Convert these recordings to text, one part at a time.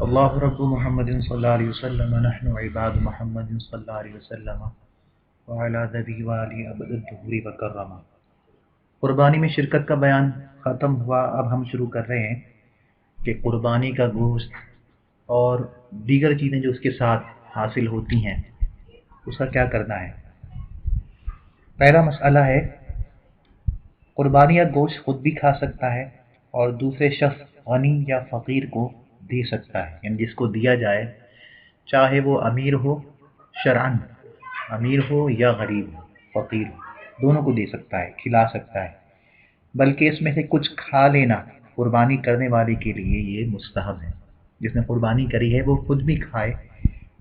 اللہ رب محمد صلی اللہ علیہ وسلم نحن عباد محمد صلی اللہ علیہ وسلم وعلی ذبی والی ابد الدہور وکرما۔ قربانی میں شرکت کا بیان ختم ہوا، اب ہم شروع کر رہے ہیں کہ قربانی کا گوشت اور دیگر چیزیں جو اس کے ساتھ حاصل ہوتی ہیں اس کا کیا کرنا ہے۔ پہلا مسئلہ ہے، قربانی کا گوشت خود بھی کھا سکتا ہے اور دوسرے شخص غنی یا فقیر کو دے سکتا ہے، یعنی جس کو دیا جائے چاہے وہ امیر ہو شرعن، امیر ہو یا غریب ہو، فقیر ہو، دونوں کو دے سکتا ہے، کھلا سکتا ہے، بلکہ اس میں سے کچھ کھا لینا قربانی کرنے والے کے لیے یہ مستحب ہے۔ جس نے قربانی کری ہے وہ خود بھی کھائے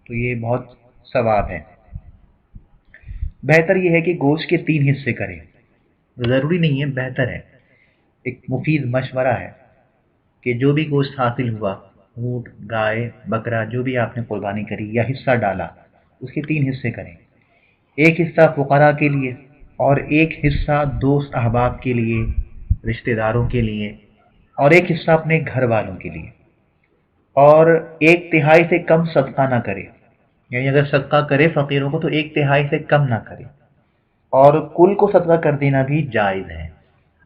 تو یہ بہت ثواب ہے۔ بہتر یہ ہے کہ گوشت کے 3 حصے کرے، ضروری نہیں ہے، بہتر ہے، ایک مفید مشورہ ہے کہ جو بھی گوشت حاصل ہوا، اونٹ، گائے، بکرا، جو بھی آپ نے قربانی کری یا حصہ ڈالا، اس کے 3 حصے کریں، ایک حصہ فقراء کے لیے اور ایک حصہ دوست احباب کے لیے، رشتہ داروں کے لیے، اور ایک حصہ اپنے گھر والوں کے لیے، اور 1/3 سے کم صدقہ نہ کرے، یعنی اگر صدقہ کرے فقیروں کو تو 1/3 سے کم نہ کرے، اور کل کو صدقہ کر دینا بھی جائز ہے،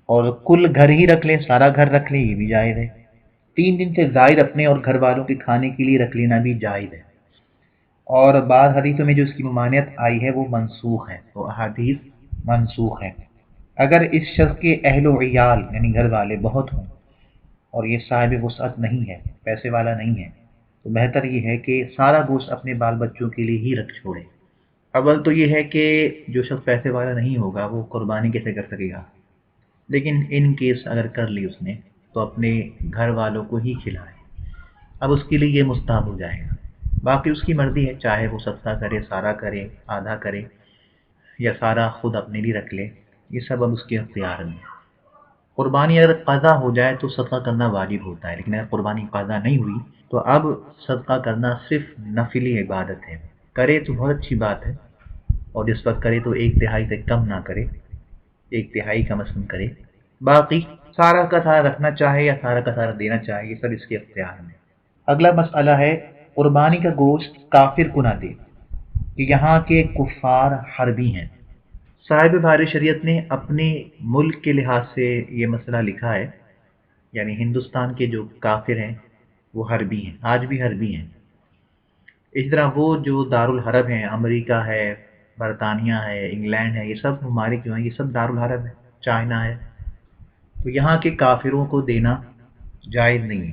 اور کل گھر ہی رکھ لے، سارا گھر رکھ لے، یہ بھی جائز ہے، 3 دن سے زائد اپنے اور گھر والوں کے کھانے کے لیے رکھ لینا بھی جائز ہے۔ اور بعض حدیثوں میں جو اس کی ممانعت آئی ہے وہ منسوخ ہے، وہ احادیث منسوخ ہے۔ اگر اس شخص کے اہل و عیال یعنی گھر والے بہت ہوں اور یہ صاحب وسعت نہیں ہے، پیسے والا نہیں ہے، تو بہتر یہ ہے کہ سارا گوشت اپنے بال بچوں کے لیے ہی رکھ چھوڑے۔ اول تو یہ ہے کہ جو شخص پیسے والا نہیں ہوگا وہ قربانی کیسے کر سکے گا، لیکن ان کیس اگر کر لی اس نے تو اپنے گھر والوں کو ہی کھلائے، اب اس کے لیے یہ مستحب ہو جائے گا۔ باقی اس کی مرضی ہے، چاہے وہ صدقہ کرے، سارا کرے، آدھا کرے، یا سارا خود اپنے لیے رکھ لے، یہ سب اب اس کے اختیار میں۔ قربانی اگر قضا ہو جائے تو صدقہ کرنا واجب ہوتا ہے، لیکن اگر قربانی قضا نہیں ہوئی تو اب صدقہ کرنا صرف نفلی عبادت ہے، کرے تو بہت اچھی بات ہے، اور جس وقت کرے تو 1/3 سے کم نہ کرے، 1/3 کم از کم کرے، باقی سارا کا سارا رکھنا چاہے یا سارا کا سارا دینا چاہے، یہ سب اس کے اختیار میں۔ اگلا مسئلہ ہے، قربانی کا گوشت کافر کو نہ دے کہ یہاں کے کفار حربی ہیں۔ صاحب بھاری شریعت نے اپنے ملک کے لحاظ سے یہ مسئلہ لکھا ہے، یعنی ہندوستان کے جو کافر ہیں وہ حربی ہیں، آج بھی حربی ہیں۔ اس طرح وہ جو دارالحرب ہیں، امریکہ ہے، برطانیہ ہے، انگلینڈ ہے، یہ سب ممالک جو ہیں یہ سب دارالحرب ہے، چائنا ہے، تو یہاں کے کافروں کو دینا جائز نہیں ہے۔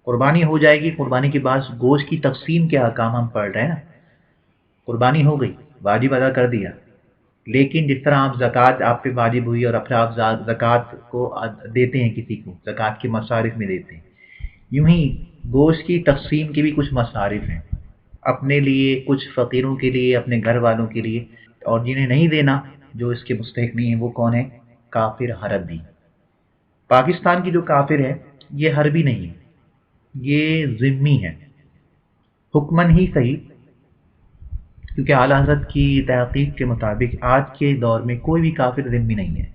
قربانی ہو جائے گی، قربانی کے بعد گوشت کی تقسیم کے احکام ہم پڑھ رہے ہیں نا، قربانی ہو گئی، واجب ادا کر دیا، لیکن جس طرح آپ زکوٰۃ آپ پہ واجب ہوئی اور پھر آپ زکوٰۃ کو دیتے ہیں، کسی کو زکوٰۃ کے مصارف میں دیتے ہیں، یوں ہی گوشت کی تقسیم کے بھی کچھ مصارف ہیں، اپنے لیے، کچھ فقیروں کے لیے، اپنے گھر والوں کے لیے، اور جنہیں نہیں دینا، جو اس کے مستحق نہیں ہیں، وہ کون ہے؟ کافر حربی۔ پاکستان کی جو کافر ہے یہ حربی نہیں ہے، یہ ذمی ہے، حکمن ہی صحیح، کیونکہ اعلیٰ حضرت کی تحقیق کے مطابق آج کے دور میں کوئی بھی کافر ذمی نہیں ہے۔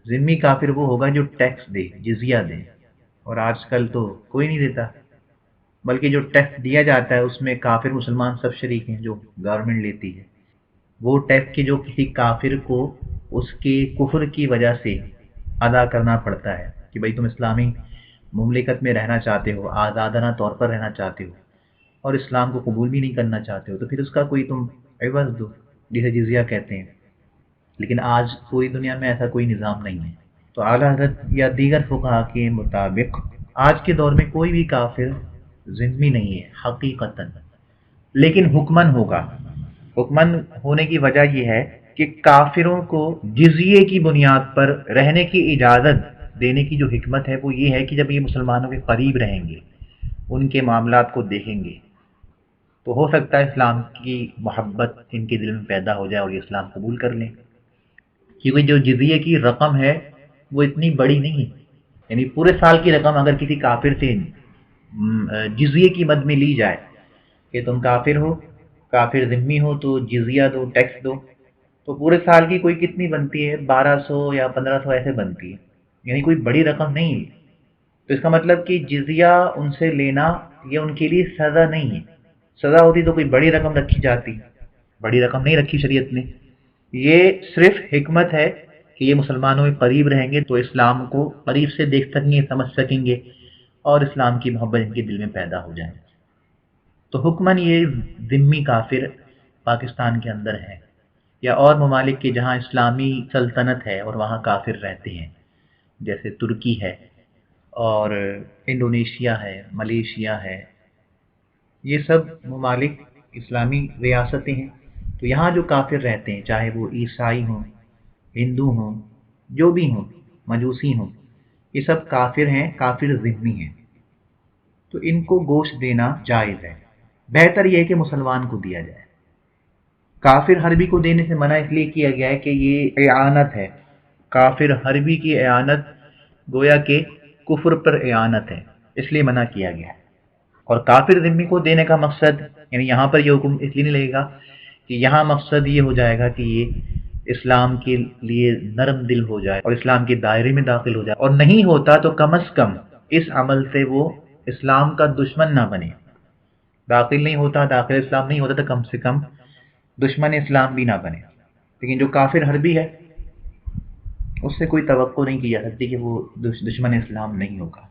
ذمی کافر وہ ہوگا جو ٹیکس دے، جزیہ دے، اور آج کل تو کوئی نہیں دیتا، بلکہ جو ٹیکس دیا جاتا ہے اس میں کافر مسلمان سب شریک ہیں، جو گورنمنٹ لیتی ہے، وہ ٹیکس کے جو کسی کافر کو اس کے کفر کی وجہ سے ادا کرنا پڑتا ہے کہ بھئی تم اسلامی مملکت میں رہنا چاہتے ہو، آزادانہ طور پر رہنا چاہتے ہو، اور اسلام کو قبول بھی نہیں کرنا چاہتے ہو، تو پھر اس کا کوئی تم عوض دو، جسے جزیہ کہتے ہیں، لیکن آج پوری دنیا میں ایسا کوئی نظام نہیں ہے۔ تو اعلیٰ حضرت یا دیگر فقہا کے مطابق آج کے دور میں کوئی بھی کافر ذمی نہیں ہے حقیقتاً، لیکن حکمن ہوگا۔ حکمن ہونے کی وجہ یہ ہے کہ کافروں کو جزیے کی بنیاد پر رہنے کی اجازت دینے کی جو حکمت ہے وہ یہ ہے کہ جب یہ مسلمانوں کے قریب رہیں گے، ان کے معاملات کو دیکھیں گے، تو ہو سکتا ہے اسلام کی محبت ان کے دل میں پیدا ہو جائے اور یہ اسلام قبول کر لیں، کیونکہ جو جزیے کی رقم ہے وہ اتنی بڑی نہیں ہے، یعنی پورے سال کی رقم اگر کسی کافر سے جزیے کی مد میں لی جائے کہ تم کافر ہو، کافر ذمی ہو تو جزیہ دو، ٹیکس دو، تو پورے سال کی کوئی کتنی بنتی ہے؟ 1200 یا 1500 ایسے بنتی ہے، یعنی کوئی بڑی رقم نہیں ہے، تو اس کا مطلب کہ جزیہ ان سے لینا یہ ان کے لیے سزا نہیں ہے. سزا ہوتی تو کوئی بڑی رقم رکھی جاتی، بڑی رقم نہیں رکھی شریعت نے. یہ صرف حکمت ہے کہ یہ مسلمانوں میں قریب رہیں گے تو اسلام کو قریب سے دیکھ سکیں گے، سمجھ سکیں گے، اور اسلام کی محبت ان کے دل میں پیدا ہو جائے. تو حکماً یہ ذمی کافر پاکستان کے اندر ہیں یا اور ممالک کے جہاں اسلامی سلطنت ہے اور وہاں کافر رہتے ہیں، جیسے ترکی ہے اور انڈونیشیا ہے، ملیشیا ہے. یہ سب ممالک اسلامی ریاستیں ہیں. تو یہاں جو کافر رہتے ہیں، چاہے وہ عیسائی ہوں، ہندو ہوں، جو بھی ہوں، مجوسی ہوں، یہ سب کافر ہیں، کافر ذمی ہیں. تو ان کو گوشت دینا جائز ہے. بہتر یہ ہے کہ مسلمان کو دیا جائے. کافر حربی کو دینے سے منع اس لیے کیا گیا ہے کہ یہ اعانت ہے. کافر حربی کی اعانت گویا کہ کفر پر اعانت ہے، اس لیے منع کیا گیا ہے. اور کافر ذمی کو دینے کا مقصد، یعنی یہاں پر یہ حکم اس لیے نہیں لگے گا کہ یہاں مقصد یہ ہو جائے گا کہ یہ اسلام کے لیے نرم دل ہو جائے اور اسلام کے دائرے میں داخل ہو جائے، اور نہیں ہوتا تو کم از کم اس عمل سے وہ اسلام کا دشمن نہ بنے. داخل نہیں ہوتا، داخل اسلام نہیں ہوتا تو کم سے کم دشمن اسلام بھی نہ بنے. لیکن جو کافر حربی ہے اس سے کوئی توقع نہیں کی جا سکتی کہ وہ دشمن اسلام نہیں ہوگا.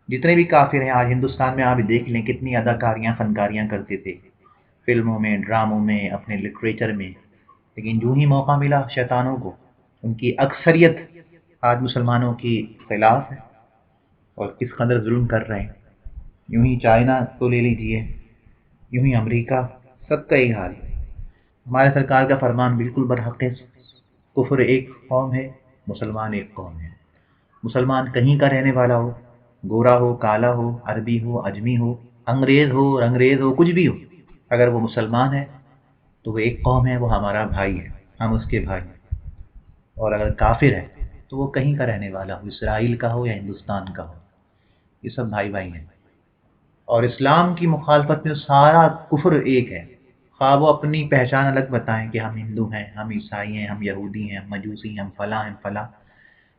جتنے بھی کافر ہیں آج ہندوستان میں، آپ دیکھ لیں کتنی اداکاریاں فنکاریاں کرتے تھے فلموں میں، ڈراموں میں، اپنے لٹریچر میں. لیکن جو ہی موقع ملا شیطانوں کو، ان کی اکثریت آج مسلمانوں کی خلاف ہے اور کس قدر ظلم کر رہے ہیں. یوں ہی چائنا کو لے لیجیے، یوں ہی امریکہ، سب کا یہی حال ہے. ہمارے سرکار کا فرمان بالکل برحق ہے. کفر ایک قوم ہے، مسلمان ایک قوم ہے. مسلمان کہیں کا رہنے والا ہو، گورا ہو، کالا ہو، عربی ہو، اجمی ہو، انگریز ہو، رنگریز ہو، کچھ بھی ہو، اگر وہ مسلمان ہے تو وہ ایک قوم ہے، وہ ہمارا بھائی ہے، ہم اس کے بھائی ہیں. اور اگر کافر ہے تو وہ کہیں کا رہنے والا ہو، اسرائیل کا ہو یا ہندوستان کا ہو، یہ سب بھائی بھائی ہیں. اور اسلام کی مخالفت میں سارا کفر ایک ہے. خواہ وہ اپنی پہچان الگ بتائیں کہ ہم ہندو ہیں، ہم عیسائی ہیں، ہم یہودی ہیں، ہم مجوسی ہیں، ہم فلاں ہیں فلاں،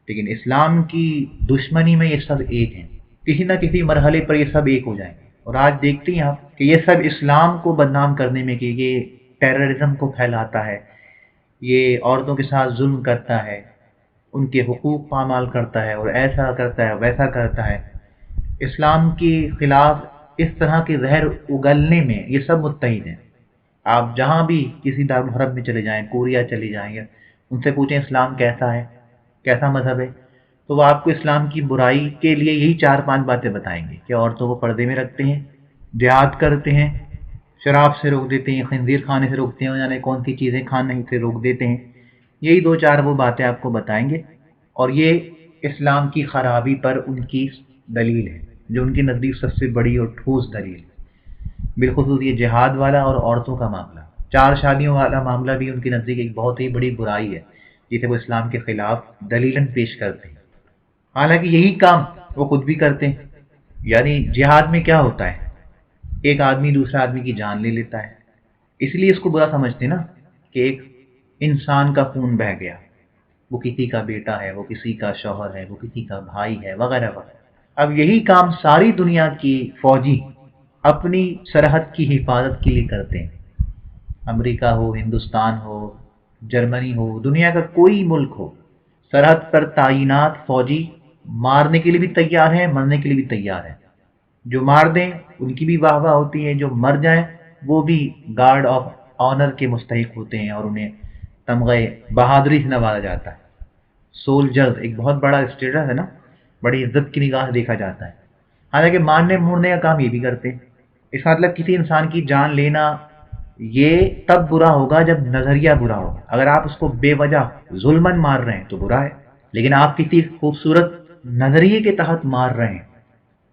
لیکن اسلام کی دشمنی میں یہ سب ایک ہیں. کسی نہ کسی مرحلے پر یہ سب ایک ہو جائیں گے. اور آج دیکھتے ہیں آپ کہ یہ سب اسلام کو بدنام کرنے میں، کہ یہ ٹیررزم کو پھیلاتا ہے، یہ عورتوں کے ساتھ ظلم کرتا ہے، ان کے حقوق پامال کرتا ہے، اور ایسا کرتا ہے ویسا کرتا ہے. اسلام کے خلاف اس طرح کے زہر اگلنے میں یہ سب متحد ہیں. آپ جہاں بھی کسی دارالحرب میں چلے جائیں، کوریا چلے جائیں، یا ان سے پوچھیں اسلام کیسا ہے، کیسا مذہب ہے، تو وہ آپ کو اسلام کی برائی کے لیے یہی 4-5 باتیں بتائیں گے کہ عورتوں کو پردے میں رکھتے ہیں، جہاد کرتے ہیں، شراب سے روک دیتے ہیں، خنزیر کھانے سے روکتے ہیں، یعنی کون سی چیزیں کھانے سے روک دیتے ہیں. یہی 2-4 وہ باتیں آپ کو بتائیں گے. اور یہ اسلام کی خرابی پر ان کی دلیل ہے، جو ان کے نزدیک سب سے بڑی اور ٹھوس دلیل ہے. بالخصوص یہ جہاد والا اور عورتوں کا معاملہ، 4 شادیوں والا معاملہ بھی ان کے نزدیک ایک بہت ہی بڑی برائی ہے جسے وہ اسلام کے خلاف دلیلاً پیش کرتے ہیں. حالانکہ یہی کام وہ خود بھی کرتے ہیں. یعنی جہاد میں کیا ہوتا ہے، ایک آدمی دوسرے آدمی کی جان لے لیتا ہے. اس لیے اس کو برا سمجھتے نا کہ ایک انسان کا خون بہہ گیا، وہ کسی کا بیٹا ہے، وہ کسی کا شوہر ہے، وہ کسی کا بھائی ہے، وغیرہ وغیرہ. اب یہی کام ساری دنیا کی فوجی اپنی سرحد کی حفاظت کے لیے کرتے ہیں. امریکہ ہو، ہندوستان ہو، جرمنی ہو، دنیا کا کوئی ملک ہو، سرحد پر تعینات فوجی مارنے کے لیے بھی تیار ہیں، مرنے کے لیے بھی تیار ہیں. جو مار دیں ان کی بھی واہ واہ ہوتی ہے، جو مر جائیں وہ بھی گارڈ آف آنر کے مستحق ہوتے ہیں اور انہیں تمغہ بہادری سے نوازا جاتا ہے. سولجرز ایک بہت بڑا اسٹیٹس ہے نا، بڑی عزت کی نگاہ سے دیکھا جاتا ہے. حالانکہ مارنے مورنے کا کام یہ بھی کرتے ہیں. اس کا مطلب کسی انسان کی جان لینا یہ تب برا ہوگا جب نظریہ برا ہوگا. اگر آپ اس کو بے وجہ ظلمن مار رہے ہیں تو برا ہے، لیکن آپ کسی خوبصورت نظریے کے تحت مار رہے ہیں،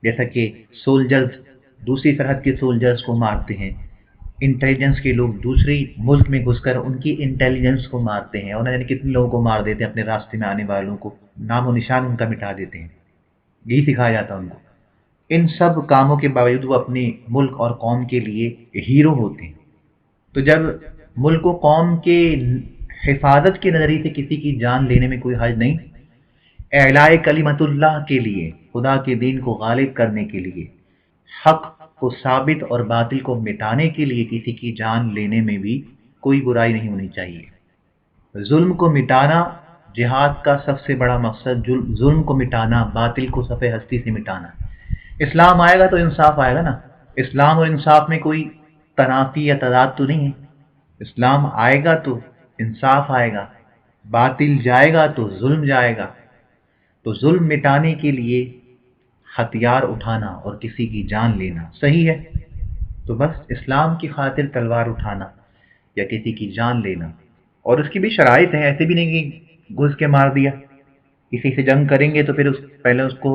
جیسا کہ سولجرز دوسری سرحد کے سولجرز کو مارتے ہیں، انٹیلیجنس کے لوگ دوسری ملک میں گھس کر ان کی انٹیلیجنس کو مارتے ہیں، اور نہ جانے کتنے لوگوں کو مار دیتے ہیں، اپنے راستے میں آنے والوں کو نام و نشان ان کا مٹا دیتے ہیں. یہی سکھایا جاتا ہے ان کو. ان سب کاموں کے باوجود وہ اپنے ملک اور قوم کے لیے ہیرو ہوتے ہیں. تو جب ملک و قوم کے حفاظت کے نظریے سے کسی کی جان لینے میں کوئی حرج نہیں، اعلاء کلمت اللہ کے لیے، خدا کے دین کو غالب کرنے کے لیے، حق کو ثابت اور باطل کو مٹانے کے لیے کسی کی جان لینے میں بھی کوئی برائی نہیں ہونی چاہیے۔ ظلم کو مٹانا جہاد کا سب سے بڑا مقصد، ظلم کو مٹانا، باطل کو صفحہ ہستی سے مٹانا۔ اسلام آئے گا تو انصاف آئے گا نا، اسلام اور انصاف میں کوئی تنافی یا تضاد تو نہیں ہے۔ اسلام آئے گا تو انصاف آئے گا، باطل جائے گا تو ظلم جائے گا۔ تو ظلم مٹانے کے لیے ہتھیار اٹھانا اور کسی کی جان لینا صحیح ہے، تو بس اسلام کی خاطر تلوار اٹھانا یا کسی کی جان لینا، اور اس کی بھی شرائط ہیں، ایسے بھی نہیں کہ گھس کے مار دیا۔ کسی سے جنگ کریں گے تو پھر پہلے اس کو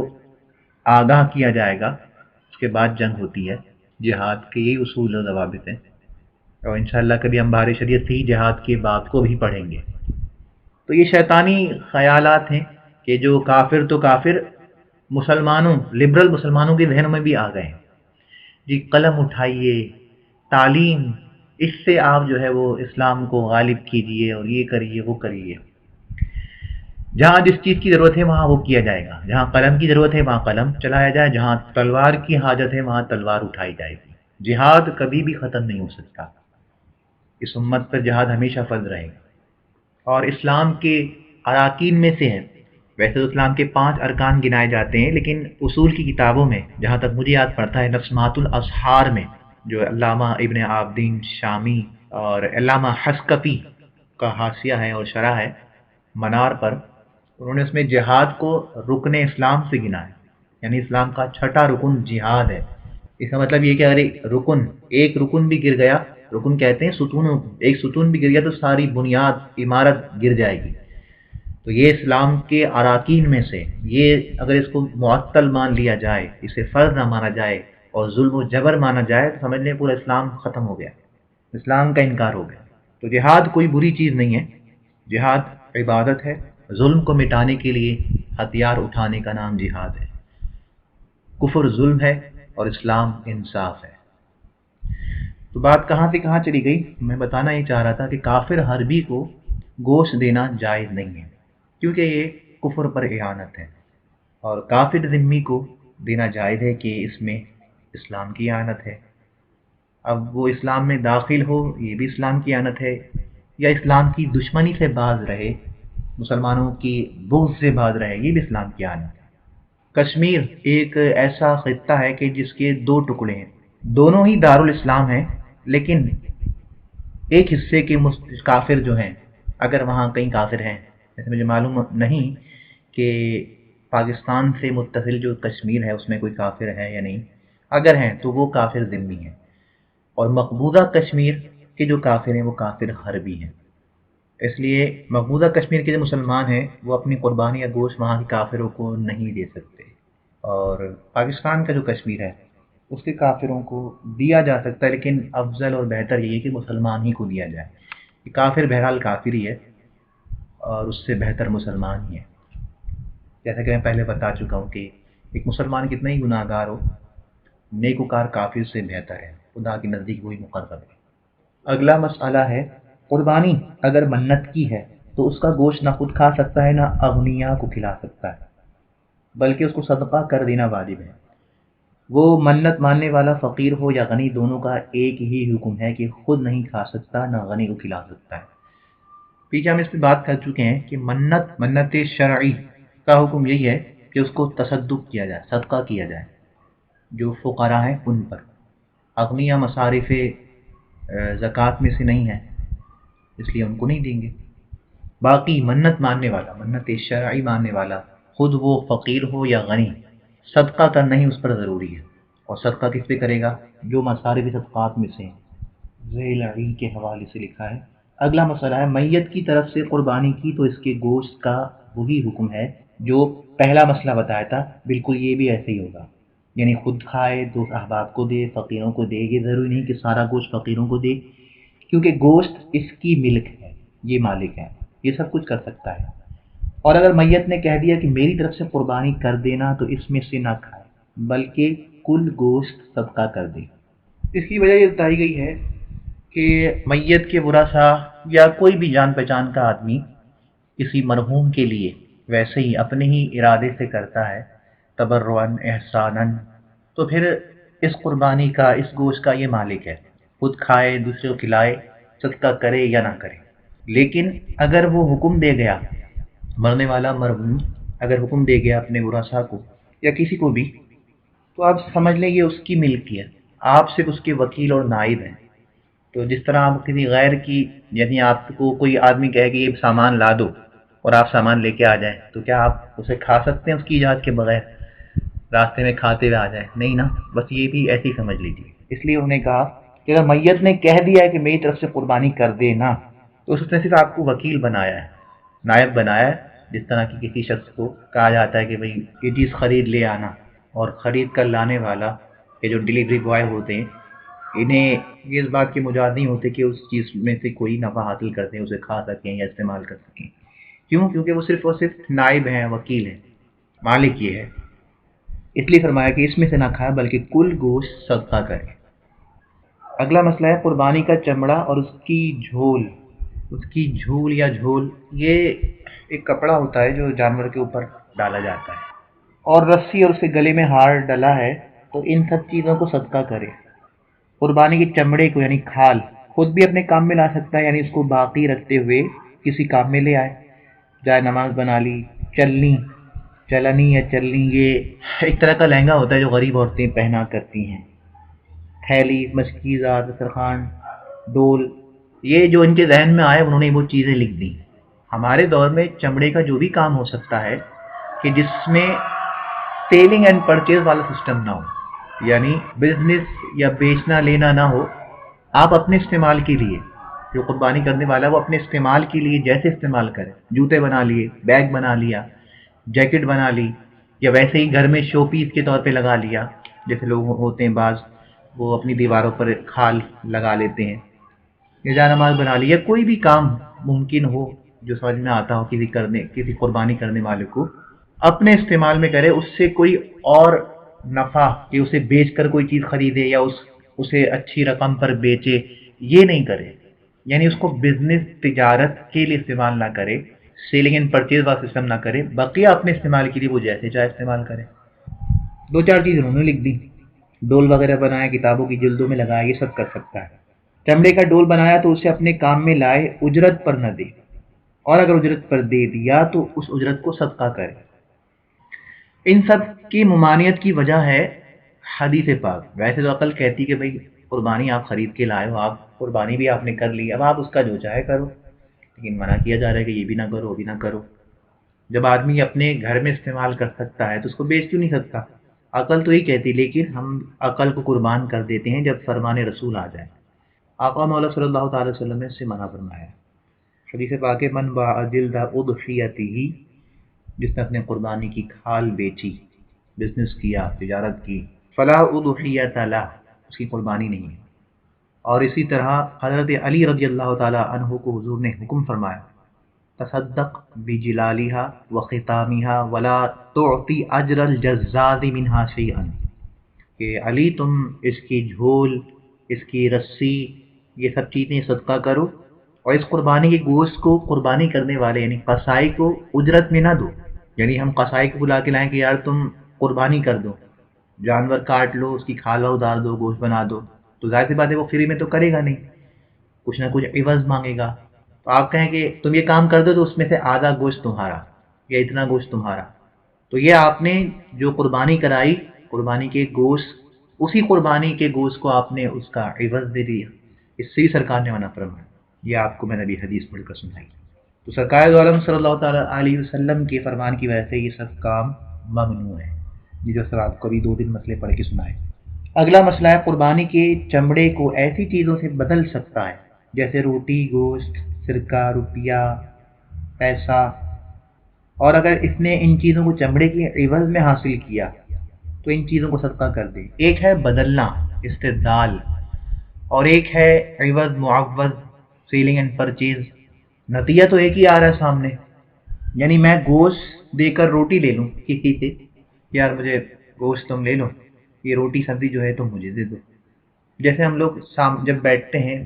آگاہ کیا جائے گا، اس کے بعد جنگ ہوتی ہے۔ جہاد کے یہی اصول و ضوابط ہیں، اور انشاءاللہ کبھی ہم بار شریعت سے ہی جہاد کے باب کو بھی پڑھیں گے۔ تو یہ شیطانی خیالات ہیں کہ جو کافر تو کافر، مسلمانوں، لبرل مسلمانوں کے ذہنوں میں بھی آ گئے ہیں۔ جی قلم اٹھائیے، تعلیم، اس سے آپ جو ہے وہ اسلام کو غالب کیجئے اور یہ کریے وہ کریے۔ جہاں جس چیز کی ضرورت ہے وہاں وہ کیا جائے گا، جہاں قلم کی ضرورت ہے وہاں قلم چلایا جائے، جہاں تلوار کی حاجت ہے وہاں تلوار اٹھائی جائے گی۔ جہاد کبھی بھی ختم نہیں ہو سکتا، اس امت پر جہاد ہمیشہ فرض رہے گا، اور اسلام کے اراکین میں سے ہے۔ ویسے تو اسلام کے 5 ارکان گنائے جاتے ہیں، لیکن اصول کی کتابوں میں جہاں تک مجھے یاد پڑتا ہے، نفسمات الاسحار میں جو علامہ ابن عابدین شامی اور علامہ حسکفی کا حاشیہ ہے اور شرح ہے منار پر، انہوں نے اس میں جہاد کو رکن اسلام سے گنا ہے، یعنی اسلام کا چھٹا رکن جہاد ہے۔ اس کا مطلب یہ کہ اگر ایک رکن بھی گر گیا، رکن کہتے ہیں ستون، ایک ستون بھی گر گیا تو ساری بنیاد عمارت گر جائے گی۔ تو یہ اسلام کے اراکین میں سے، یہ اگر اس کو معطل مان لیا جائے، اسے فرض نہ مانا جائے اور ظلم و جبر مانا جائے تو سمجھ لیں پورا اسلام ختم ہو گیا، اسلام کا انکار ہو گیا۔ تو جہاد کوئی بری چیز نہیں ہے، جہاد عبادت ہے، ظلم کو مٹانے کے لیے ہتھیار اٹھانے کا نام جہاد ہے۔ کفر ظلم ہے اور اسلام انصاف ہے۔ تو بات کہاں سے کہاں چلی گئی؟ میں بتانا یہ چاہ رہا تھا کہ کافر حربی کو گوشت دینا جائز نہیں ہے، کیونکہ یہ کفر پر اعانت ہے، اور کافر ذمی کو دینا جائز ہے کہ اس میں اسلام کی اعانت ہے۔ اب وہ اسلام میں داخل ہو یہ بھی اسلام کی اعانت ہے، یا اسلام کی دشمنی سے باز رہے، مسلمانوں کی بغض سے باز رہے، یہ بھی اسلام کی اعانت ہے۔ کشمیر ایک ایسا خطہ ہے کہ جس کے 2 ٹکڑے ہیں، دونوں ہی دارالاسلام ہیں، لیکن ایک حصے کے کافر جو ہیں، اگر وہاں کئی کافر ہیں، جیسے مجھے معلوم نہیں کہ پاکستان سے متصل جو کشمیر ہے اس میں کوئی کافر ہے یا نہیں، اگر ہیں تو وہ کافر ذمی ہیں، اور مقبوضہ کشمیر کے جو کافر ہیں وہ کافر حربی ہیں۔ اس لیے مقبوضہ کشمیر کے جو مسلمان ہیں وہ اپنی قربانی یا گوشت وہاں کے کافروں کو نہیں دے سکتے، اور پاکستان کا جو کشمیر ہے اس کے کافروں کو دیا جا سکتا ہے، لیکن افضل اور بہتر یہ ہے کہ مسلمان ہی کو دیا جائے۔ کہ کافر بہرحال کافر ہی ہے، اور اس سے بہتر مسلمان ہی ہے، جیسا کہ میں پہلے بتا چکا ہوں کہ ایک مسلمان کتنا ہی گناہ گار ہو، نیکوکار کافر سے بہتر ہے، خدا کے نزدیک وہی مقرب ہے۔ اگلا مسئلہ ہے قربانی اگر منت کی ہے تو اس کا گوشت نہ خود کھا سکتا ہے نہ اغنیاء کو کھلا سکتا ہے، بلکہ اس کو صدقہ کر دینا واجب ہے۔ وہ منت ماننے والا فقیر ہو یا غنی، دونوں کا ایک ہی حکم ہے کہ خود نہیں کھا سکتا نہ غنی کو کھلا سکتا ہے۔ پیچھے ہم اس پہ بات کر چکے ہیں کہ منت شرعی کا حکم یہی ہے کہ اس کو تصدق کیا جائے، صدقہ کیا جائے جو فقراء ہیں ان پر، اغنیاء مصارف زکوٰۃ میں سے نہیں ہے، اس لیے ان کو نہیں دیں گے۔ باقی منت ماننے والا، منت شرعی ماننے والا، خود وہ فقیر ہو یا غنی، صدقہ کرنا ہی اس پر ضروری ہے، اور صدقہ کس پہ کرے گا؟ جو مصارف صدقات میں سے ذیل عین کے حوالے سے لکھا ہے۔ اگلا مسئلہ ہے میت کی طرف سے قربانی کی تو اس کے گوشت کا وہی حکم ہے جو پہلا مسئلہ بتایا تھا، بالکل یہ بھی ایسے ہی ہوگا، یعنی خود کھائے، دو احباب کو دے، فقیروں کو دے۔ یہ ضروری نہیں کہ سارا گوشت فقیروں کو دے، کیونکہ گوشت اس کی ملک ہے، یہ مالک ہے، یہ سب کچھ کر سکتا ہے۔ اور اگر میت نے کہہ دیا کہ میری طرف سے قربانی کر دینا تو اس میں سے نہ کھائے بلکہ کل گوشت صدقہ کر دے۔ اس کی وجہ یہ بتائی گئی ہے کہ میت کے ورثاء یا کوئی بھی جان پہچان کا آدمی کسی مرحوم کے لیے ویسے ہی اپنے ہی ارادے سے کرتا ہے تبرعاً احساناً، تو پھر اس قربانی کا، اس گوشت کا یہ مالک ہے، خود کھائے دوسرے کو کھلائے، صدقہ کرے یا نہ کرے۔ لیکن اگر وہ حکم دے گیا، مرنے والا مرحوم اگر حکم دے گیا اپنے ورثاء کو یا کسی کو بھی، تو آپ سمجھ لیں یہ اس کی ملکیت، آپ صرف اس کے وکیل اور نائب ہیں۔ تو جس طرح آپ کسی غیر کی، یعنی آپ کو کوئی آدمی کہے کہ یہ سامان لا دو اور آپ سامان لے کے آ جائیں، تو کیا آپ اسے کھا سکتے ہیں اس کی اجازت کے بغیر؟ راستے میں کھاتے ہوئے آ جائیں؟ نہیں نا، بس یہ بھی ایسے ہی سمجھ لیجیے۔ اس لیے انہوں نے کہا کہ اگر میت نے کہہ دیا ہے کہ میری طرف سے قربانی کر دینا، تو اس نے صرف آپ کو وکیل بنایا ہے، نائب بنایا ہے۔ جس طرح کی کسی شخص کو کہا جاتا ہے کہ بھئی یہ چیز خرید لے آنا، اور خرید کر لانے والا، یہ جو ڈیلیوری بوائے ہوتے ہیں، انہیں یہ اس بات کے مجاز نہیں ہوتے کہ اس چیز میں سے کوئی نفع حاصل کرتے ہیں، اسے کھا سکیں یا استعمال کر سکیں۔ کیوں؟ کیونکہ وہ صرف اور صرف نائب ہیں، وکیل ہیں، مالک یہ ہے۔ اس لیے فرمایا کہ اس میں سے نہ کھائے بلکہ کل گوشت صدقہ کرے۔ اگلا مسئلہ ہے قربانی کا چمڑا اور اس کی جھول۔ اس کی جھول یا جھول، یہ ایک کپڑا ہوتا ہے جو جانور کے اوپر ڈالا جاتا ہے، اور رسی اور اس کے گلے میں ہار ڈلا ہے، تو ان سب چیزوں کو صدقہ کرے۔ قربانی کے چمڑے کو یعنی کھال خود بھی اپنے کام میں لا سکتا ہے، یعنی اس کو باقی رکھتے ہوئے کسی کام میں لے آئے، جائے نماز بنا لی، چلنی، چلنی یا چلنی، یہ ایک طرح کا لہنگا ہوتا ہے جو غریب عورتیں پہنا کرتی ہیں، تھیلی، مشکیزہ، دسترخوان، ڈول، یہ جو ان کے ذہن میں آئے انہوں نے وہ چیزیں لکھ دی۔ ہمارے دور میں چمڑے کا جو بھی کام ہو سکتا ہے کہ جس میں سیلنگ اینڈ پرچیز والا سسٹم نہ ہو، یعنی بزنس یا بیچنا لینا نہ ہو، آپ اپنے استعمال کے لیے، جو قربانی کرنے والا ہے وہ اپنے استعمال کے لیے جیسے استعمال کرے، جوتے بنا لیے، بیگ بنا لیا، جیکٹ بنا لی، یا ویسے ہی گھر میں شو پیس کے طور پہ لگا لیا، جیسے لوگ ہوتے ہیں بعض، وہ اپنی دیواروں پر کھال لگا لیتے ہیں، یا جائے نماز بنا لی، یا کوئی بھی کام ممکن ہو جو سمجھ میں آتا ہو کسی قربانی کرنے والے کو اپنے استعمال میں کرے، اس سے کوئی اور نفع کہ اسے بیچ کر کوئی چیز خریدے یا اسے اچھی رقم پر بیچے، یہ نہیں کرے، یعنی اس کو بزنس تجارت کے لیے استعمال نہ کرے، سیلنگ اینڈ پرچیز والا سسٹم نہ کرے، بقیہ اپنے استعمال کے لیے وہ جیسے چاہے استعمال کرے۔ دو چار چیز انہوں نے لکھ دی، ڈول وغیرہ بنایا، کتابوں کی جلدوں میں لگایا، یہ سب کر سکتا ہے۔ چمڑے کا ڈول بنایا تو اسے اپنے کام میں لائے، اجرت پر نہ دے، اور اگر اجرت پر دے دیا تو اس اجرت کو صدقہ کرے۔ ان سب کی ممانعت کی وجہ ہے حدیث پاک۔ ویسے تو عقل کہتی کہ بھئی قربانی آپ خرید کے لائے ہو، آپ قربانی بھی آپ نے کر لی، اب آپ اس کا جو چاہے کرو، لیکن منع کیا جا رہا ہے کہ یہ بھی نہ کرو، وہ بھی نہ کرو۔ جب آدمی اپنے گھر میں استعمال کر سکتا ہے تو اس کو بیچ کیوں نہیں سکتا؟ عقل تو ہی کہتی، لیکن ہم عقل کو قربان کر دیتے ہیں جب فرمان رسول آ جائے۔ آقا مولا صلی اللہ تعالی وسلم نے اس سے منع فرمایا۔ حدیث پاک من باع جلد اضحیتہ، جس نے اپنے قربانی کی کھال بیچی، بزنس کیا، تجارت کی، فلا اضحیۃ لہ، اس کی قربانی نہیں ہے۔ اور اسی طرح حضرت علی رضی اللہ تعالی عنہ کو حضور نے حکم فرمایا تصدق بجلالها وختامها ولا تعطی اجر الجزاز منها شیئا، کہ علی تم اس کی جھول، اس کی رسی، یہ سب چیزیں صدقہ کرو، اور اس قربانی کے گوشت کو قربانی کرنے والے یعنی قصائی کو اجرت میں نہ دو۔ یعنی ہم قصائی کو بلا کے لائیں کہ یار تم قربانی کر دو، جانور کاٹ لو، اس کی کھالا اتار دو، گوشت بنا دو، تو ظاہر سی بات ہے وہ فری میں تو کرے گا نہیں، کچھ نہ کچھ عوض مانگے گا۔ تو آپ کہیں کہ تم یہ کام کر دو تو اس میں سے آدھا گوشت تمہارا یا اتنا گوشت تمہارا، تو یہ آپ نے جو قربانی کرائی، قربانی کے گوشت، اسی قربانی کے گوشت کو آپ نے اس کا عوض دے دیا۔ اس سے ہی سرکار نے منع فرمایا۔ یہ آپ کو میں نے ابھی حدیث پڑھ کر سنائی۔ تو سرکار دو عالم صلی اللہ تعالیٰ علیہ وسلم کے فرمان کی وجہ سے یہ سب کام ممنوع ہے۔ یہ جو سر آپ کو ابھی 2 مسئلے پڑھ کے سنائے۔ اگلا مسئلہ ہے قربانی کے چمڑے کو ایسی چیزوں سے بدل سکتا ہے جیسے روٹی، گوشت، سرکہ، روپیہ، پیسہ، اور اگر اس نے ان چیزوں کو چمڑے کے عوض میں حاصل کیا تو ان چیزوں کو صدقہ کر دے۔ ایک ہے بدلنا، استبدال، اور ایک ہے عوض، معوض، سیلنگ اینڈ پرچیز۔ نتیجہ تو ایک ہی آ رہا ہے سامنے، یعنی میں گوشت دے کر روٹی لے لوں کسی سے، یار مجھے گوشت تم لے لو، یہ روٹی سبزی جو ہے تم مجھے دے دو۔ جیسے ہم لوگ جب بیٹھتے ہیں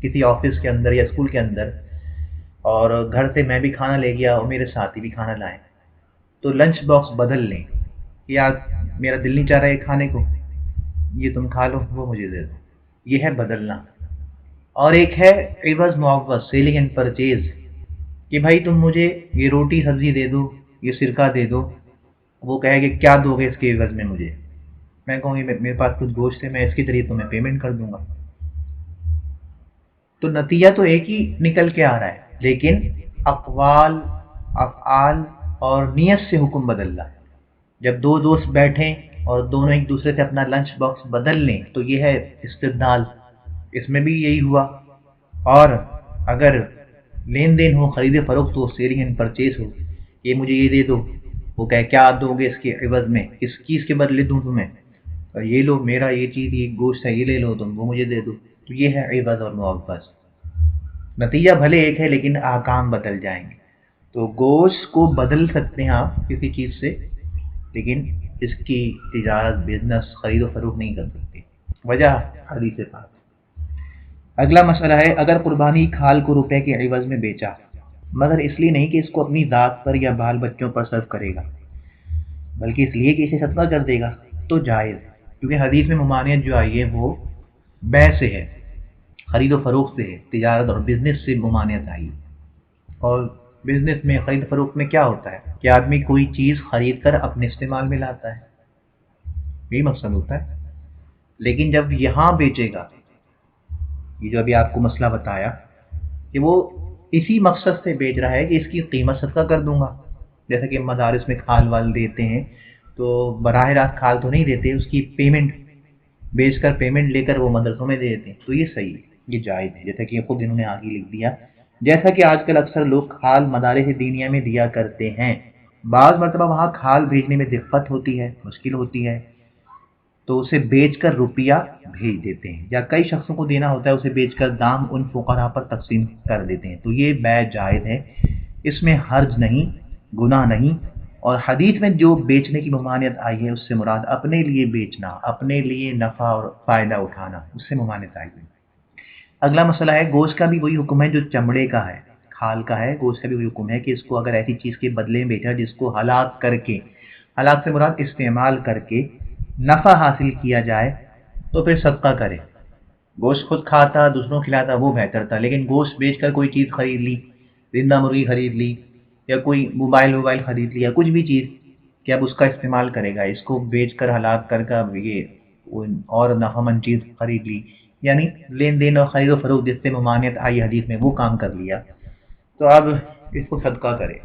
کسی آفس کے اندر یا اسکول کے اندر، اور گھر سے میں بھی کھانا لے گیا اور میرے ساتھی بھی کھانا لائیں، تو لنچ باکس بدل لیں، یا میرا دل نہیں چاہ رہا ہے کھانے کو، یہ تم کھا لو، وہ مجھے دے دو، یہ ہے بدلنا۔ اور ایک ہے عوض معوض، سیلنگ اینڈ پرچیز، کہ بھائی تم مجھے یہ روٹی سبزی دے دو، یہ سرکہ دے دو، وہ کہے کہ کیا دو گے اس کے عوض میں مجھے، میں کہوں گی میرے پاس کچھ گوشت ہے، میں اس کے ذریعے تمہیں پیمنٹ کر دوں گا۔ تو نتیجہ تو ایک ہی نکل کے آ رہا ہے، لیکن اقوال، افعال اور نیت سے حکم بدل رہا ہے۔ جب دو دوست بیٹھیں اور دونوں ایک دوسرے سے اپنا لنچ باکس بدل لیں تو یہ ہے استبدال، اس میں بھی یہی ہوا۔ اور اگر لین دین ہو، خرید فروخت ہو، سیلنگ اینڈ پرچیز ہو، یہ مجھے یہ دے دو، وہ کہے کیا دو گے اس کے عوض میں، اس چیز کے بدلے دوں تمہیں، اور یہ لو میرا یہ چیز، یہ گوشت ہے، یہ لے لو تم، وہ مجھے دے دو۔ تو یہ ہے عوض اور معوض۔ نتیجہ بھلے ایک ہے لیکن احکام بدل جائیں گے۔ تو گوشت کو بدل سکتے ہیں آپ کسی چیز سے، لیکن اس کی تجارت، بزنس، خرید و فروخت نہیں کر سکتے۔ وجہ حدیث پاک۔ اگلا مسئلہ ہے، اگر قربانی کھال کو روپے کے عوض میں بیچا، مگر اس لیے نہیں کہ اس کو اپنی ذات پر یا بال بچوں پر صرف کرے گا، بلکہ اس لیے کہ اسے صدقہ کر دے گا، تو جائز ہے، کیونکہ حدیث میں ممانعت جو آئی ہے وہ بیع سے ہے، خرید و فروخت سے ہے، تجارت اور بزنس سے ممانعت آئی ہے۔ اور بزنس میں، خرید فروخت میں کیا ہوتا ہے کہ آدمی کوئی چیز خرید کر اپنے استعمال میں لاتا ہے، یہی مقصد ہوتا ہے۔ لیکن جب یہاں بیچے گا، یہ جو ابھی آپ کو مسئلہ بتایا کہ وہ اسی مقصد سے بیچ رہا ہے کہ اس کی قیمت صدقہ کر دوں گا، جیسا کہ مدارس میں کھال وال دیتے ہیں، تو براہ راست کھال تو نہیں دیتے، اس کی پیمنٹ بیچ کر، پیمنٹ لے کر وہ مدرسوں میں دے دیتے ہیں، تو یہ صحیح ہے، یہ جائز ہے، جیسا کہ خود انہوں نے آگے لکھ دیا۔ جیسا کہ آج کل اکثر لوگ کھال مدارس دینیہ میں دیا کرتے ہیں، بعض مرتبہ وہاں کھال بھیجنے میں دقت ہوتی ہے، مشکل ہوتی ہے، تو اسے بیچ کر روپیہ بھیج دیتے ہیں، یا کئی شخصوں کو دینا ہوتا ہے، اسے بیچ کر دام ان فقراء پر تقسیم کر دیتے ہیں، تو یہ بیع جائز ہے، اس میں حرج نہیں، گناہ نہیں۔ اور حدیث میں جو بیچنے کی ممانعت آئی ہے اس سے مراد اپنے لیے بیچنا، اپنے لیے نفع اور فائدہ اٹھانا، اس سے ممانعت آئی ہے۔ اگلا مسئلہ ہے، گوشت کا بھی وہی حکم ہے جو چمڑے کا ہے، کھال کا ہے، گوشت کا بھی وہی حکم ہے کہ اس کو اگر ایسی چیز کے بدلے میں بیچا جس کو ہلاک کر کے، ہلاک سے مراد استعمال کر کے نفع حاصل کیا جائے، تو پھر صدقہ کرے۔ گوشت خود کھاتا، دوسروں کو کھلاتا، وہ بہتر تھا، لیکن گوشت بیچ کر کوئی چیز خرید لی، زندہ مرغی خرید لی، یا کوئی موبائل خرید لیا، کچھ بھی چیز کہ اب اس کا استعمال کرے گا، اس کو بیچ کر ہلاک کر کے یہ اور نفع مند چیز خرید لی، یعنی لین دین اور خرید و فروخت جس سے ممانعت آئی حدیث میں وہ کام کر لیا، تو اب اس کو صدقہ کرے۔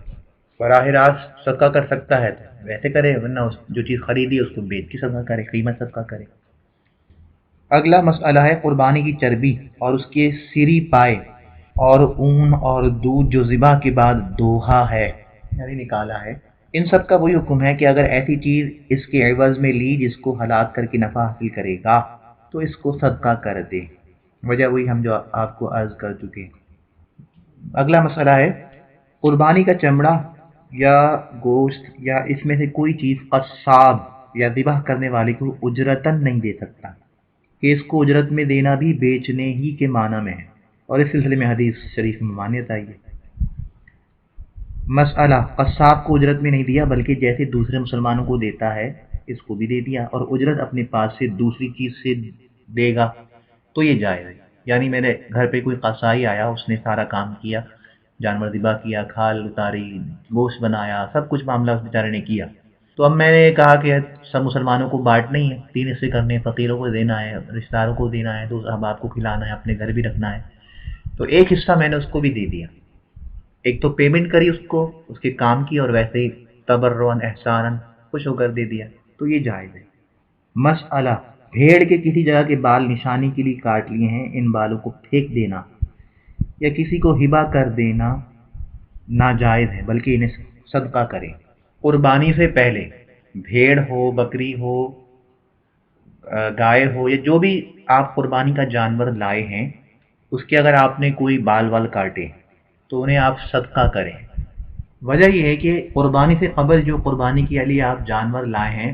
براہ راست صدقہ کر سکتا ہے تو ویسے کرے، ورنہ جو چیز خریدی اس کو بیچ کے صدقہ کرے، قیمت صدقہ کرے۔ اگلا مسئلہ ہے، قربانی کی چربی اور اس کے سری پائے اور اون اور دودھ جو ذبح کے بعد دوہا ہے، یعنی نکالا ہے، ان سب کا وہی حکم ہے کہ اگر ایسی چیز اس کے عوض میں لی جس کو ہلاک کر کے نفع حاصل کرے گا تو اس کو صدقہ کر دے۔ وجہ وہی ہم جو آپ کو عرض کر چکے۔ اگلا مسئلہ ہے، قربانی کا چمڑا یا گوشت یا اس میں سے کوئی چیز قصاب یا ذبح کرنے والے کو اجرتاً نہیں دے سکتا، کہ اس کو اجرت میں دینا بھی بیچنے ہی کے معنی میں ہے، اور اس سلسلے میں حدیث شریف میں ممانعت آئی ہے۔ مسئلہ، قصاب کو اجرت میں نہیں دیا بلکہ جیسے دوسرے مسلمانوں کو دیتا ہے اس کو بھی دے دیا، اور اجرت اپنے پاس سے دوسری چیز سے دے گا، تو یہ جائز ہے۔ یعنی میرے گھر پہ کوئی قصائی آیا، اس نے سارا کام کیا، جانور ذبح کیا، کھال اتاری، گوشت بنایا، سب کچھ معاملہ اس بیچارے نے کیا، تو اب میں نے کہا کہ سب مسلمانوں کو بانٹنا ہی ہے، 3 حصے کرنے، فقیروں کو دینا ہے، رشتہ داروں کو دینا ہے، دوست احباب کو کھلانا ہے، اپنے گھر بھی رکھنا ہے، تو ایک حصہ میں نے اس کو بھی دے دیا، ایک تو پیمنٹ کری اس کو اس کے کام کی، اور ویسے ہی تبرعاً احساناً خوش ہو کر دے دیا، تو یہ جائز ہے۔ مسئلہ، بھیڑ کے کسی جگہ کے بال نشانی کے لیے کاٹ لیے ہیں، ان بالوں کو پھینک دینا یا کسی کو ہبہ کر دینا ناجائز ہے، بلکہ انہیں صدقہ کرے۔ قربانی سے پہلے بھیڑ ہو، بکری ہو، گائے ہو، یا جو بھی آپ قربانی کا جانور لائے ہیں، اس کے اگر آپ نے کوئی بال وال کاٹے تو انہیں آپ صدقہ کریں۔ وجہ یہ ہے کہ قربانی سے قبل جو قربانی کے لیے آپ جانور لائے ہیں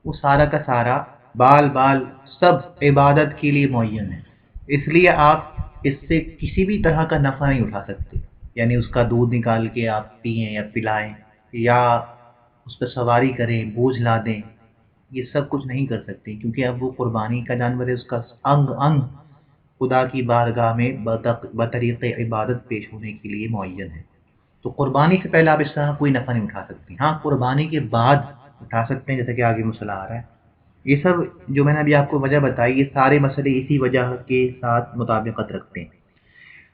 وہ سارا کا سارا بال سب عبادت کے لیے معین ہے، اس لیے آپ اس سے کسی بھی طرح کا نفع نہیں اٹھا سکتے، یعنی اس کا دودھ نکال کے آپ پئیں یا پلائیں، یا اس پہ سواری کریں، بوجھ لا دیں، یہ سب کچھ نہیں کر سکتے، کیونکہ اب وہ قربانی کا جانور ہے، اس کا انگ انگ خدا کی بارگاہ میں بطریق عبادت پیش ہونے کے لیے معین ہے۔ تو قربانی سے پہلے آپ اس طرح کوئی نفع نہیں اٹھا سکتے، ہاں قربانی کے بعد اٹھا سکتے ہیں، جیسے کہ آگے مسئلہ آ رہا ہے۔ یہ سب جو میں نے ابھی آپ کو وجہ بتائی، یہ سارے مسئلے اسی وجہ کے ساتھ مطابقت رکھتے ہیں۔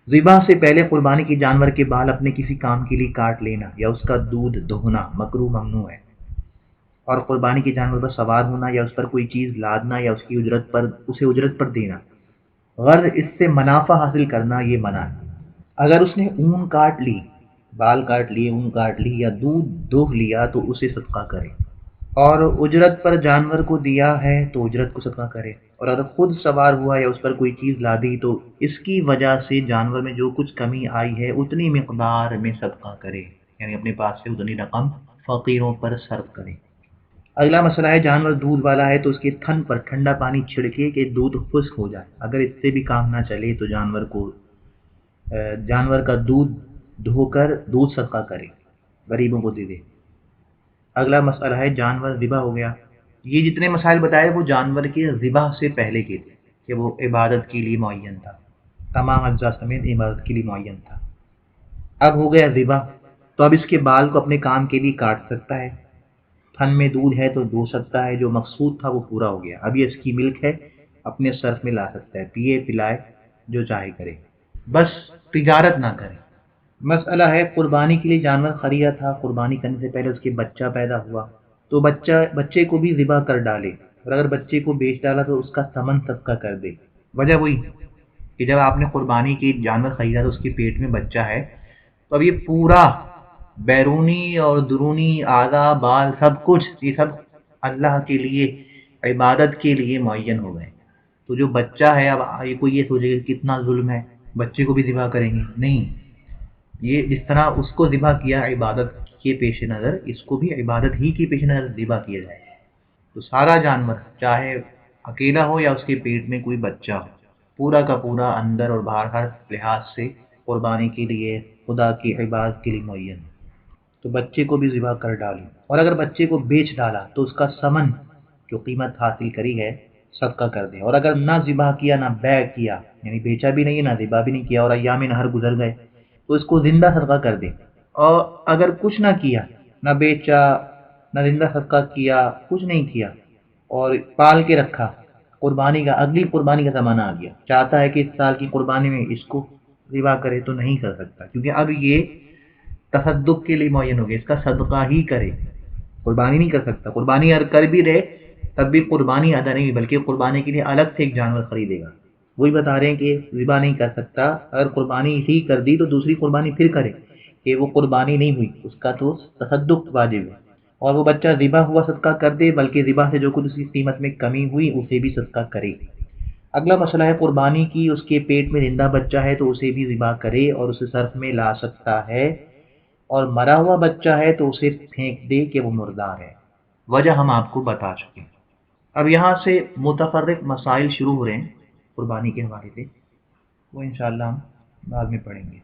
ذبح سے پہلے قربانی کے جانور کے بال اپنے کسی کام کے لیے کاٹ لینا یا اس کا دودھ دہنا مکروہ ممنوع ہے، اور قربانی کے جانور پر سوار ہونا یا اس پر کوئی چیز لادنا یا اسے اجرت پر دینا، غرض اس سے منافع حاصل کرنا، یہ منع ہے۔ اگر اس نے اون کاٹ لی، بال کاٹ لیے، اون کاٹ لی یا دودھ دوہ لیا تو اسے صدقہ کرے، اور اجرت پر جانور کو دیا ہے تو اجرت کو صدقہ کرے، اور اگر خود سوار ہوا یا اس پر کوئی چیز لادی تو اس کی وجہ سے جانور میں جو کچھ کمی آئی ہے اتنی مقدار میں صدقہ کرے، یعنی اپنے پاس سے اتنی رقم فقیروں پر صرف کرے۔ اگلا مسئلہ ہے، جانور دودھ والا ہے تو اس کے تھن پر ٹھنڈا پانی چھڑکے کہ دودھ خشک ہو جائے، اگر اس سے بھی کام نہ چلے تو جانور کا دودھ دھو کر دودھ صدقہ کرے، غریبوں کو دے دے۔ اگلا مسئلہ ہے، جانور ذبح ہو گیا، یہ جتنے مسائل بتائے وہ جانور کے ذبح سے پہلے کے تھے کہ وہ عبادت کے لیے معین تھا، تمام اجزاء سمیت عبادت کے لیے معین تھا۔ اب ہو گیا ذبح، تو اب اس کے بال کو اپنے کام کے لیے کاٹ سکتا ہے، تھن میں دودھ ہے تو دھو سکتا ہے، جو مقصود تھا وہ پورا ہو گیا، اب یہ اس کی ملک ہے، اپنے صرف میں لا سکتا ہے، پیے پلائے جو چاہے کرے، بس تجارت نہ کرے۔ مسئلہ ہے، قربانی کے لیے جانور خریدا تھا، قربانی کرنے سے پہلے اس کے بچہ پیدا ہوا تو بچے کو بھی ذبح کر ڈالے، اور اگر بچے کو بیچ ڈالا تو اس کا ثمن صدقہ کر دے۔ وجہ وہی کہ جب آپ نے قربانی کی جانور خریدا تو اس کے پیٹ میں بچہ ہے، تو اب یہ پورا بیرونی اور درونی اعضاء بال سب کچھ، یہ سب اللہ کے لیے عبادت کے لیے معین ہو گئے، تو جو بچہ ہے، اب یہ کوئی یہ سوچے کہ کتنا ظلم ہے، بچے کو بھی ذبح کریں گے، نہیں، یہ جس طرح اس کو ذبح کیا عبادت کے پیش نظر، اس کو بھی عبادت ہی کے پیش نظر ذبح کیا جائے۔ تو سارا جانور چاہے اکیلا ہو یا اس کے پیٹ میں کوئی بچہ ہو، پورا کا پورا اندر اور باہر ہر لحاظ سے قربانی کے لیے خدا کی عبادت کے لیے معین، تو بچے کو بھی ذبح کر ڈالی، اور اگر بچے کو بیچ ڈالا تو اس کا ثمن جو قیمت حاصل کری ہے صدقہ کر دے، اور اگر نہ ذبح کیا نہ بیع کیا، یعنی بیچا بھی نہیں نہ ذبح بھی نہیں کیا، اور ایام نہر گزر گئے تو اس کو زندہ صدقہ کر دے، اور اگر کچھ نہ کیا، نہ بیچا نہ زندہ صدقہ کیا، کچھ نہیں کیا اور پال کے رکھا، قربانی کا اگلی قربانی کا زمانہ آ گیا، چاہتا ہے کہ اس سال کی قربانی میں اس کو ذبح کرے تو نہیں کر سکتا، کیونکہ اب یہ تصدق کے لیے معین ہو گیا، اس کا صدقہ ہی کرے، قربانی نہیں کر سکتا، قربانی اگر کر بھی رہے تب بھی قربانی ادا نہیں، بلکہ قربانی کے لیے الگ سے ایک جانور خریدے گا۔ وہی بتا رہے ہیں کہ ذبح نہیں کر سکتا، اگر قربانی ہی کر دی تو دوسری قربانی پھر کرے، کہ وہ قربانی نہیں ہوئی، اس کا تو تصدق واجب ہے، اور وہ بچہ ذبح ہوا صدقہ کر دے، بلکہ ذبح سے جو کچھ اس کی قیمت میں کمی ہوئی اسے بھی صدقہ کرے۔ اگلا مسئلہ ہے، قربانی کی اس کے پیٹ میں زندہ بچہ ہے تو اسے بھی ذبح کرے اور اسے صرف میں لا سکتا ہے، اور مرا ہوا بچہ ہے تو اسے پھینک دے کہ وہ مردار ہے، وجہ ہم آپ کو بتا چکے۔ اب یہاں سے متفرق مسائل شروع ہو رہے ہیں قربانی کے حوالے سے، وہ انشاءاللہ ہم بعد میں پڑھیں گے۔